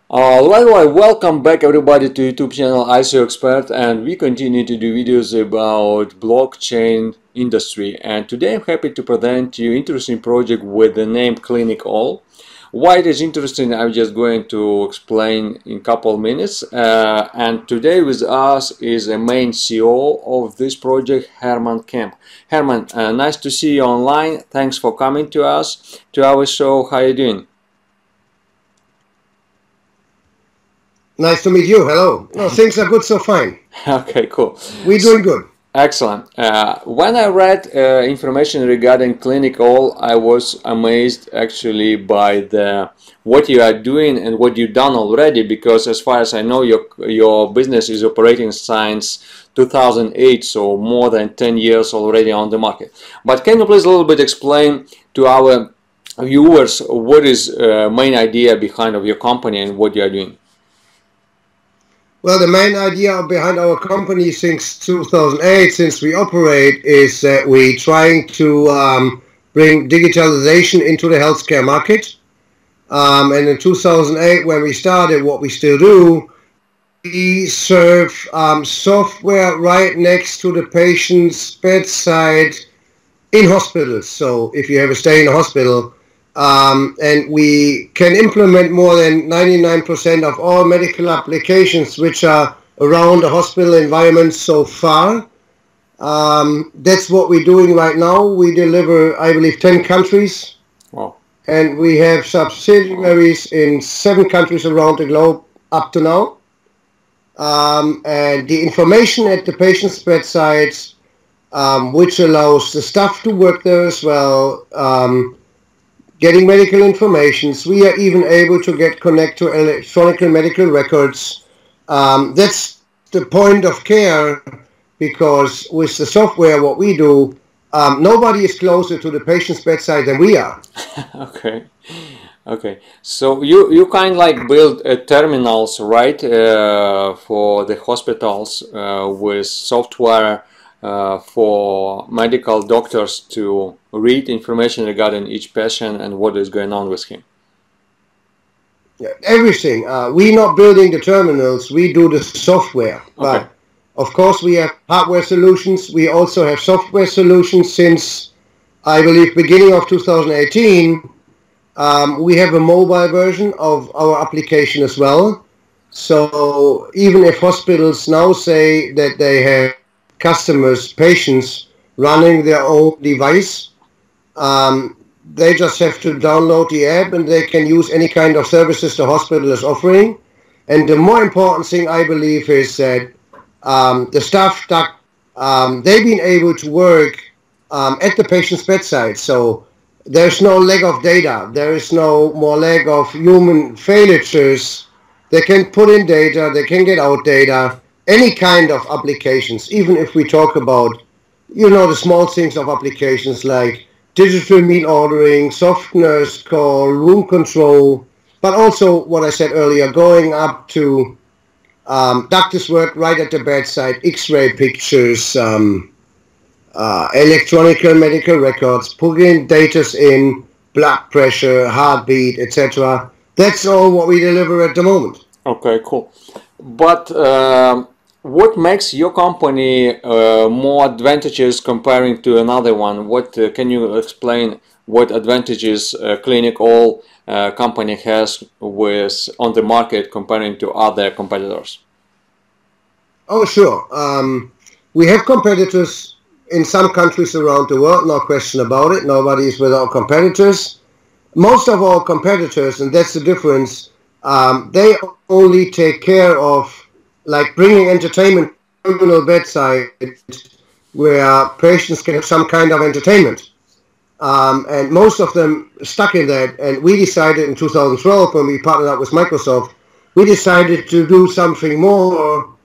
Likewise, welcome back everybody to YouTube channel ICOexpert, and we continue to do videos about blockchain industry. And today I'm happy to present you interesting project with the name ClinicAll. Why it is interesting, I'm just going to explain in a couple of minutes. And today with us is the main CEO of this project, Herman Kemp. Herman, nice to see you online. Thanks for coming to us, to our show. How are you doing? Nice to meet you. Hello. No, things are good so fine. Okay, cool. We're doing good. Excellent. When I read information regarding ClinicAll, I was amazed actually by what you are doing and what you've done already, because as far as I know, your business is operating since 2008, so more than 10 years already on the market. But can you please a little bit explain to our viewers what is main idea behind of your company and what you are doing? Well, the main idea behind our company since 2008, since we operate, is that we're trying to bring digitalization into the healthcare market. And in 2008, when we started, what we still do, we serve software right next to the patient's bedside in hospitals. So if you have a stay in a hospital, and we can implement more than 99% of all medical applications which are around the hospital environment so far. That's what we're doing right now. We deliver, I believe, 10 countries. Wow. And we have subsidiaries in 7 countries around the globe up to now. And the information at the patient's bedsides, which allows the staff to work there as well, getting medical information. We are even able to get connect to electronic medical records. That's the point of care, because with the software, what we do, nobody is closer to the patient's bedside than we are. Okay. So you kind of like build terminals, right, for the hospitals with software for medical doctors to read information regarding each patient and what is going on with him. Yeah, everything. We're not building the terminals, we do the software. Okay. But of course we have hardware solutions. We also have software solutions since, I believe, beginning of 2018. We have a mobile version of our application as well. So even if hospitals now say that they have customers, patients running their own device, they just have to download the app and they can use any kind of services the hospital is offering. And the more important thing, I believe, is that the staff, they've been able to work at the patient's bedside. So there's no lack of data. There is no more lack of human failures. They can put in data, they can get out data, any kind of applications, even if we talk about, the small things of applications like digital meal ordering, soft nurse call, room control, but also what I said earlier, going up to doctor's work right at the bedside, x-ray pictures, electronic medical records, putting data in, blood pressure, heartbeat, etc. That's all what we deliver at the moment. Okay, cool. But what makes your company more advantageous comparing to another one? What can you explain? What advantages ClinicAll company has on the market comparing to other competitors? Oh, sure. We have competitors in some countries around the world, no question about it. Nobody is without competitors. Most of our competitors, and that's the difference, they only take care of like bringing entertainment to the terminal bedside where patients can have some kind of entertainment. And most of them stuck in that. And we decided in 2012, when we partnered up with Microsoft, we decided to do something more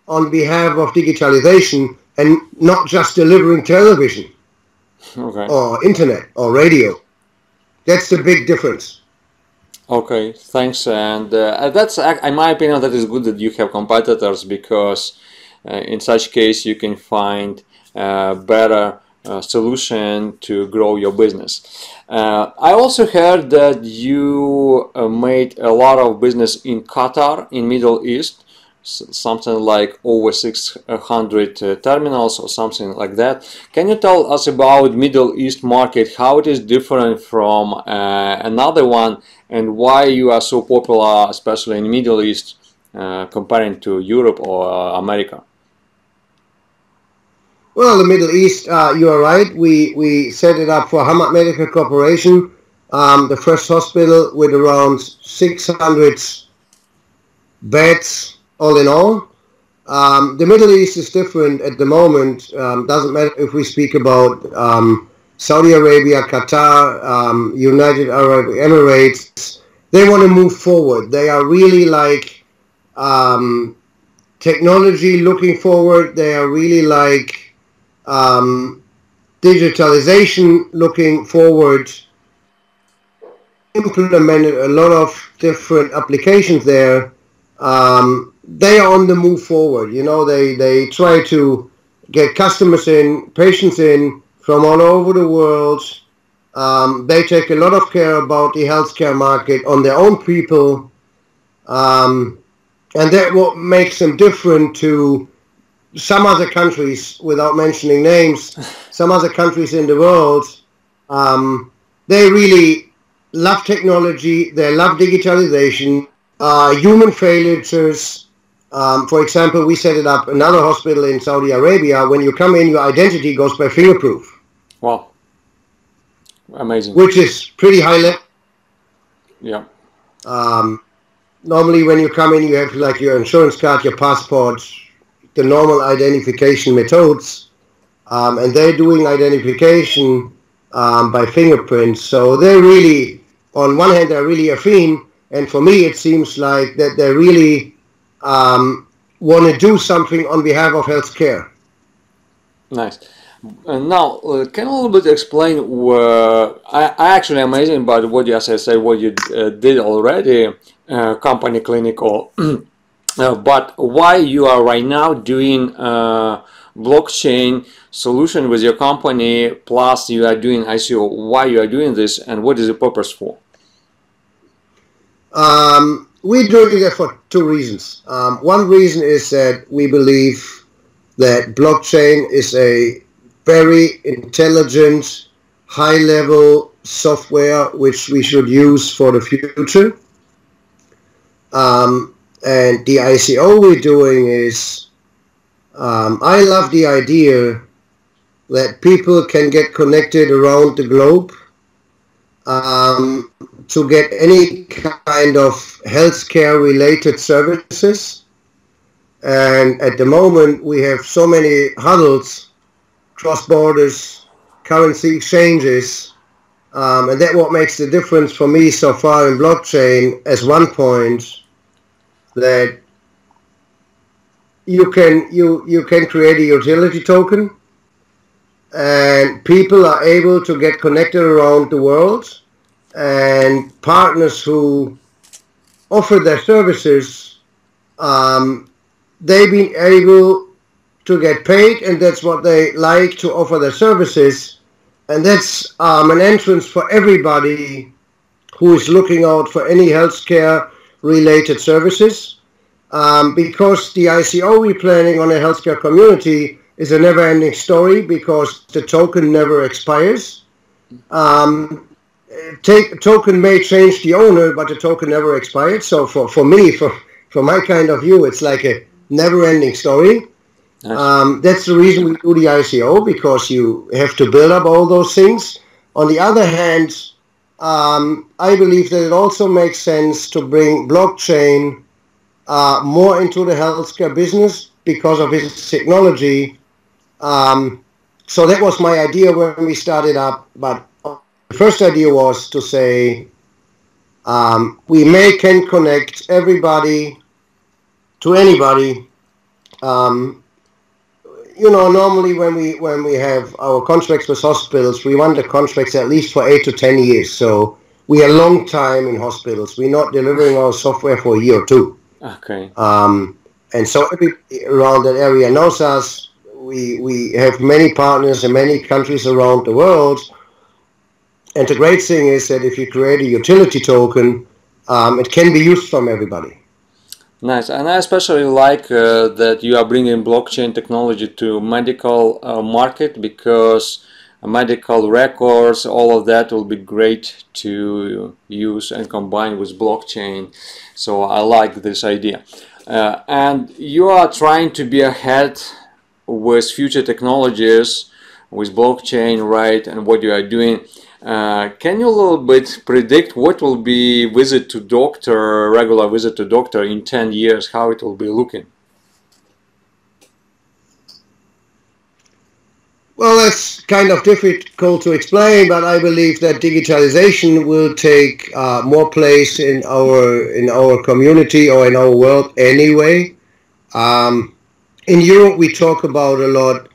on behalf of digitalization and not just delivering television or internet or radio. That's the big difference. Okay, thanks. And that's, in my opinion, that is good that you have competitors, because in such case you can find better solution to grow your business. I also heard that you made a lot of business in Qatar, in Middle East, something like over 600 terminals or something like that. Can you tell us about Middle East market, how it is different from another one, and why you are so popular, especially in Middle East, comparing to Europe or America? Well, the Middle East, you are right. We set it up for Hamad Medical Corporation, the first hospital with around 600 beds all in all. The Middle East is different at the moment. Doesn't matter if we speak about Saudi Arabia, Qatar, United Arab Emirates. They want to move forward. They are really like technology looking forward. They are really like digitalization looking forward. Implemented a lot of different applications there. They are on the move forward. You know, they try to get customers in, patients in from all over the world. They take a lot of care about the healthcare market on their own people. And that's what makes them different to some other countries, without mentioning names, some other countries in the world. They really love technology, they love digitalization, human failures. For example, we set it up another hospital in Saudi Arabia. When you come in, your identity goes by fingerprint. Wow. Amazing. Which is pretty high level. Yeah. Normally when you come in, you have like your insurance card, your passport, the normal identification methods, and they're doing identification by fingerprints. So they're really, on one hand, they're really affine, and for me, it seems like that they really want to do something on behalf of healthcare. Nice. Now, can you a little bit explain? I actually amazing about what you, as I say, what you did already, company ClinicAll. But why you are right now doing blockchain solution with your company, plus you are doing ICO, why you are doing this, and what is the purpose for? We're doing it for two reasons. One reason is that we believe that blockchain is a very intelligent, high-level software which we should use for the future. And the ICO we're doing is, I love the idea that people can get connected around the globe to get any kind of healthcare related services. And at the moment we have so many hurdles, cross borders, currency exchanges, and that's what makes the difference for me so far in blockchain as one point, that you can create a utility token and people are able to get connected around the world, and partners who offer their services, they've been able to get paid, and that's what they like, to offer their services. And that's an entrance for everybody who is looking out for any healthcare related services, because the ICO we're planning on a healthcare community is a never-ending story, because the token never expires. Token may change the owner, but the token never expires. So for me, from my kind of view, it's like a never-ending story. Nice. That's the reason we do the ICO, because you have to build up all those things. On the other hand, I believe that it also makes sense to bring blockchain more into the healthcare business because of its technology. So that was my idea when we started up. But the first idea was to say we can connect everybody to anybody. You know, normally when we have our contracts with hospitals, we want the contracts at least for 8 to 10 years. So we are a long time in hospitals. We're not delivering our software for a year or two. Okay. And so everybody around that area knows us. we have many partners in many countries around the world. And the great thing is that if you create a utility token, it can be used from everybody. Nice, and I especially like that you are bringing blockchain technology to medical market, because medical records, all of that will be great to use and combine with blockchain. So I like this idea. And you are trying to be ahead with future technologies, with blockchain, right, and what you are doing. Can you a little bit predict what will be visit to doctor, regular visit to doctor in 10 years, how it will be looking? Well, that's kind of difficult to explain, but I believe that digitalization will take more place in our community or in our world anyway. In Europe, we talk about a lot.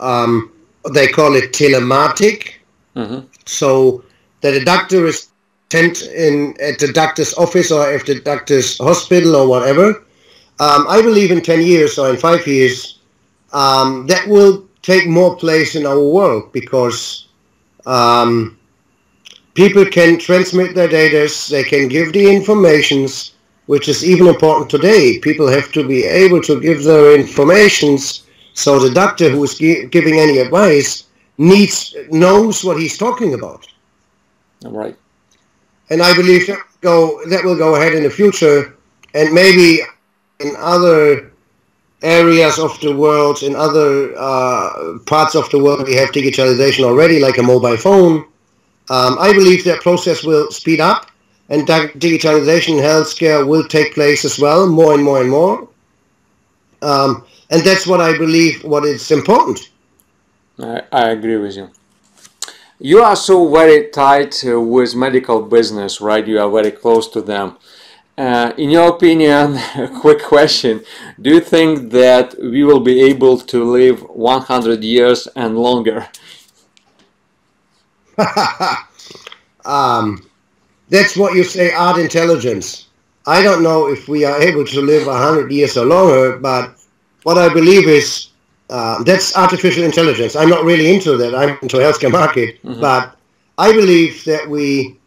They call it telematic. Mm-hmm. So that a doctor is sent in at the doctor's office or at the doctor's hospital or whatever. I believe in 10 years or in 5 years, that will take more place in our world, because people can transmit their data, they can give the informations, which is even important today. People have to be able to give their informations, so the doctor who is giving any advice knows what he's talking about. Right. And I believe that will go ahead in the future, and maybe in other areas of the world, in other parts of the world, we have digitalization already, like a mobile phone. I believe that process will speed up, and that digitalization in healthcare will take place as well, more and more and more. And that's what I believe, what is important. I agree with you. You are so very tight with medical business, right? You are very close to them. In your opinion, a quick question, do you think that we will be able to live 100 years and longer? That's what you say, art intelligence. I don't know if we are able to live 100 years or longer, but what I believe is that's artificial intelligence. I'm not really into that. I'm into healthcare market. Mm-hmm. But I believe that we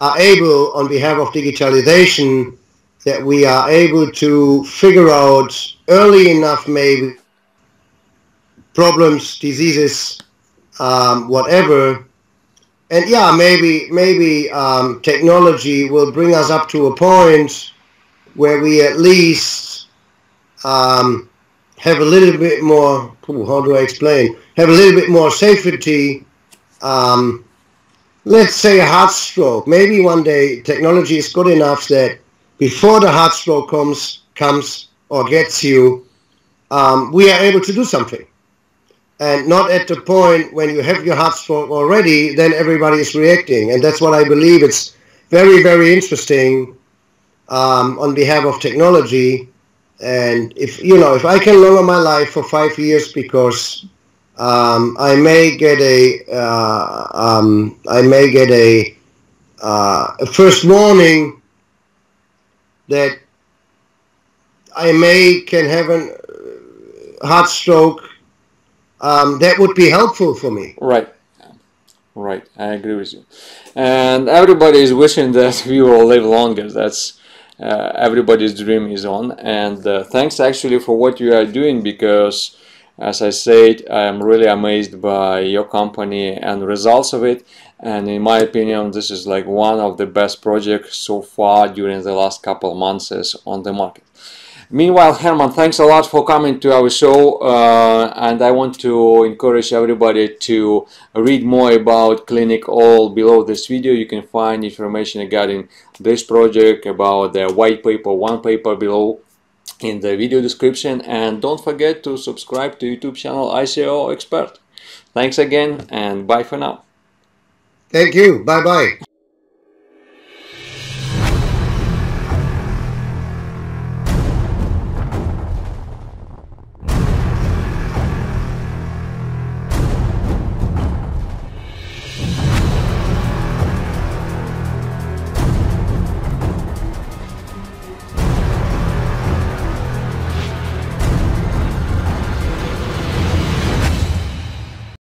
are able, on behalf of digitalization, that we are able to figure out early enough maybe problems, diseases, whatever. And yeah, maybe technology will bring us up to a point where we at least have a little bit more, how do I explain, have a little bit more safety. Let's say a heart stroke. Maybe one day technology is good enough that before the heart stroke comes or gets you, we are able to do something. And not at the point when you have your heart stroke already, then everybody is reacting. And that's what I believe. It's very, very interesting on behalf of technology. And if I can longer my life for 5 years, because I may get a first warning that I can have a heart stroke, that would be helpful for me. Right. Right. I agree with you. And everybody is wishing that we will live longer. That's everybody's dream is on. And thanks actually for what you are doing, because as I said, I am really amazed by your company and results of it. And in my opinion, this is like one of the best projects so far during the last couple of months on the market. Meanwhile, Herman, thanks a lot for coming to our show, and I want to encourage everybody to read more about ClinicAll below this video. You can find information regarding this project, about the white paper, one paper below in the video description, and don't forget to subscribe to YouTube channel ICOexpert. Thanks again, and bye for now. Thank you. Bye-bye.